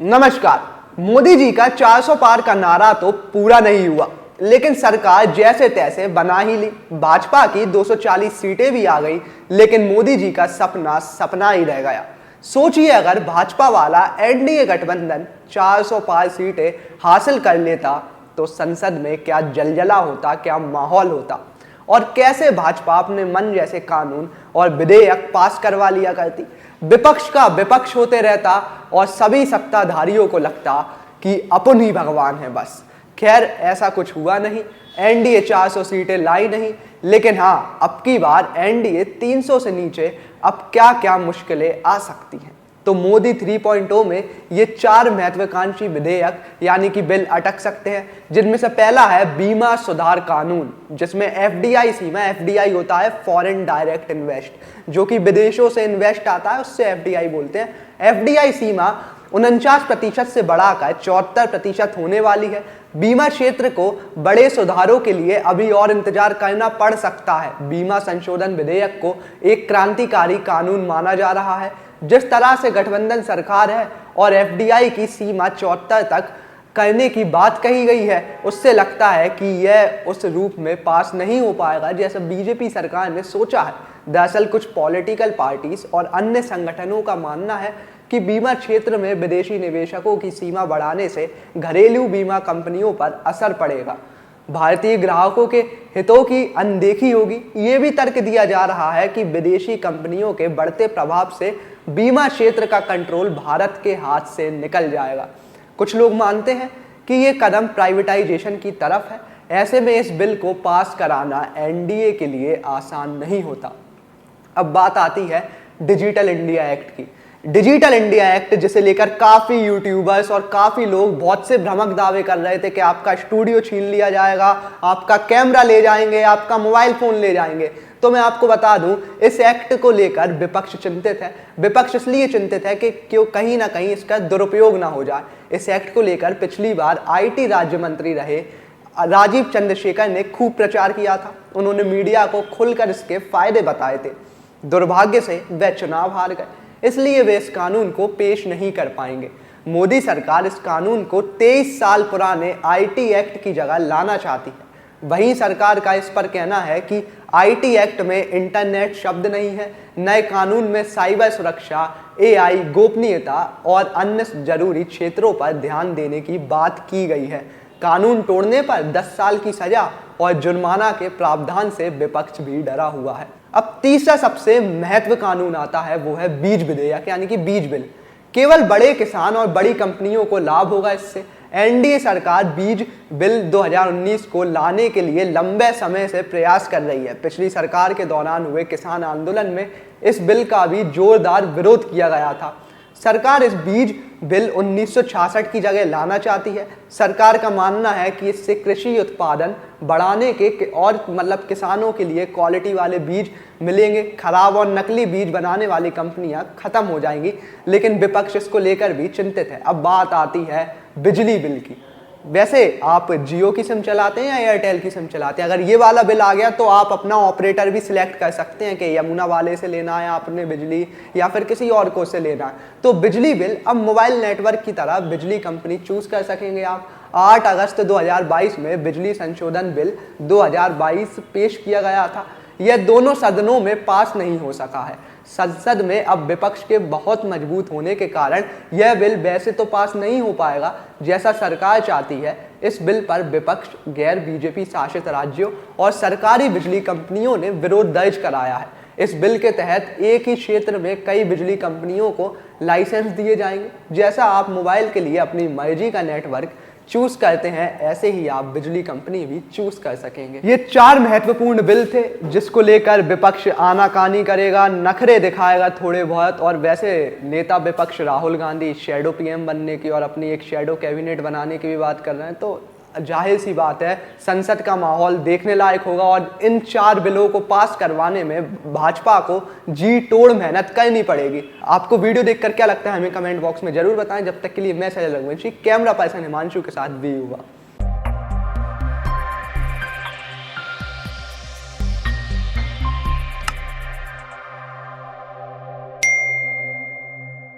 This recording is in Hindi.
नमस्कार। मोदी जी का 400 पार का नारा तो पूरा नहीं हुआ, लेकिन सरकार जैसे तैसे बना ही ली। भाजपा की 240 सीटें भी आ गई, लेकिन मोदी जी का सपना सपना ही रह गया। सोचिए, अगर भाजपा वाला एनडीए गठबंधन 400 पार सीटें हासिल कर लेता तो संसद में क्या जलजला होता, क्या माहौल होता, और कैसे भाजपा अपने मन जैसे कानून और विधेयक पास करवा लिया करती। विपक्ष का विपक्ष होते रहता और सभी सत्ताधारियों को लगता कि अपन ही भगवान है बस। खैर, ऐसा कुछ हुआ नहीं। एनडीए 400 सीटें लाई नहीं, लेकिन हाँ, अब की बार एनडीए 300 से नीचे अब क्या क्या मुश्किलें आ सकती हैं। तो मोदी 3.0 में ये 4 महत्वाकांक्षी विधेयक यानी कि बिल अटक सकते हैं, जिनमें से पहला है बीमा सुधार कानून, जिसमें एफडीआई सीमा, एफडीआई होता है फॉरेन डायरेक्ट इन्वेस्ट, जो कि विदेशों से इन्वेस्ट आता है, उससे एफडीआई बोलते हैं। एफडीआई सीमा 49% से बढ़ाकर 74% होने वाली है। बीमा क्षेत्र को बड़े सुधारों के लिए अभी और इंतजार करना पड़ सकता है। बीमा संशोधन विधेयक को एक क्रांतिकारी कानून माना जा रहा है। जिस तरह से गठबंधन सरकार है और एफडीआई की सीमा 74 तक करने की बात कही गई है, उससे लगता है कि यह उस रूप में पास नहीं हो पाएगा जैसा बीजेपी सरकार ने सोचा है। दरअसल कुछ पॉलिटिकल पार्टीज और अन्य संगठनों का मानना है कि बीमा क्षेत्र में विदेशी निवेशकों की सीमा बढ़ाने से घरेलू बीमा कंपनियों पर असर पड़ेगा, भारतीय ग्राहकों के हितों की अनदेखी होगी। ये भी तर्क दिया जा रहा है कि विदेशी कंपनियों के बढ़ते प्रभाव से बीमा क्षेत्र का कंट्रोल भारत के हाथ से निकल जाएगा। कुछ लोग मानते हैं कि ये कदम प्राइवेटाइजेशन की तरफ है। ऐसे में इस बिल को पास कराना एनडीए के लिए आसान नहीं होता। अब बात आती है डिजिटल इंडिया एक्ट की। डिजिटल इंडिया एक्ट, जिसे लेकर काफी यूट्यूबर्स और काफी लोग बहुत से भ्रामक दावे कर रहे थे कि आपका स्टूडियो छीन लिया जाएगा, आपका कैमरा ले जाएंगे, आपका मोबाइल फोन ले जाएंगे, तो मैं आपको बता दूं, इस एक्ट को लेकर विपक्ष चिंतित है। विपक्ष इसलिए चिंतित है कि क्यों कहीं ना कहीं इसका दुरुपयोग ना हो जाए। इस एक्ट को लेकर पिछली बार आईटी राज्य मंत्री रहे राजीव चंद्रशेखर ने खूब प्रचार किया था। उन्होंने मीडिया को खुलकर इसके फायदे बताए थे। दुर्भाग्य से वे चुनाव हार गए, इसलिए वे इस कानून को पेश नहीं कर पाएंगे। मोदी सरकार इस कानून को 23 साल पुराने आईटी एक्ट की जगह लाना चाहती है। वहीं सरकार का इस पर कहना है कि आईटी एक्ट में इंटरनेट शब्द नहीं है। नए कानून में साइबर सुरक्षा, एआई, गोपनीयता और अन्य जरूरी क्षेत्रों पर ध्यान देने की बात की गई है। कानून तोड़ने पर 10 साल की सजा और जुर्माना के प्रावधान से विपक्ष भी डरा हुआ है। अब तीसरा सबसे महत्व कानून आता है, वो है बीज विधेयक यानी कि बीज बिल। केवल बड़े किसान और बड़ी कंपनियों को लाभ होगा इससे। एनडीए सरकार बीज बिल 2019 को लाने के लिए लंबे समय से प्रयास कर रही है। पिछली सरकार के दौरान हुए किसान आंदोलन में इस बिल का भी जोरदार विरोध किया गया था। सरकार इस बीज बिल 1966 की जगह लाना चाहती है। सरकार का मानना है कि इससे कृषि उत्पादन बढ़ाने के और किसानों के लिए क्वालिटी वाले बीज मिलेंगे, खराब और नकली बीज बनाने वाली कंपनियां खत्म हो जाएंगी। लेकिन विपक्ष इसको लेकर भी चिंतित है। अब बात आती है बिजली बिल की। वैसे आप जियो की सिम चलाते हैं या एयरटेल की सिम चलाते हैं? अगर ये वाला बिल आ गया तो आप अपना ऑपरेटर भी सिलेक्ट कर सकते हैं कि यमुना वाले से लेना है आपने बिजली या फिर किसी और को से लेना है। तो बिजली बिल अब मोबाइल नेटवर्क की तरह बिजली कंपनी चूज कर सकेंगे आप। 8 अगस्त 2022 में बिजली संशोधन बिल 2022 पेश किया गया था। यह दोनों सदनों में पास नहीं हो सका है। संसद में अब विपक्ष के बहुत मजबूत होने के कारण यह बिल वैसे तो पास नहीं हो पाएगा जैसा सरकार चाहती है। इस बिल पर विपक्ष, गैर बीजेपी शासित राज्यों और सरकारी बिजली कंपनियों ने विरोध दर्ज कराया है। इस बिल के तहत एक ही क्षेत्र में कई बिजली कंपनियों को लाइसेंस दिए जाएंगे। जैसा आप मोबाइल के लिए अपनी मर्जी का नेटवर्क चूज करते हैं, ऐसे ही आप बिजली कंपनी भी चूज कर सकेंगे। ये 4 महत्वपूर्ण बिल थे जिसको लेकर विपक्ष आनाकानी करेगा, नखरे दिखाएगा थोड़े बहुत। और वैसे नेता विपक्ष राहुल गांधी शैडो पीएम बनने की और अपनी एक शैडो कैबिनेट बनाने की भी बात कर रहे हैं, तो जाहिर सी बात है संसद का माहौल देखने लायक होगा। और इन 4 बिलों को पास करवाने में भाजपा को जी तोड़ मेहनत करनी पड़ेगी। आपको वीडियो देखकर क्या लगता है हमें कमेंट बॉक्स में जरूर बताएं। जब तक के लिए मैं सैजल रघुवंशी, कैमरा पर्सन हिमांशु के साथ वी हुआ।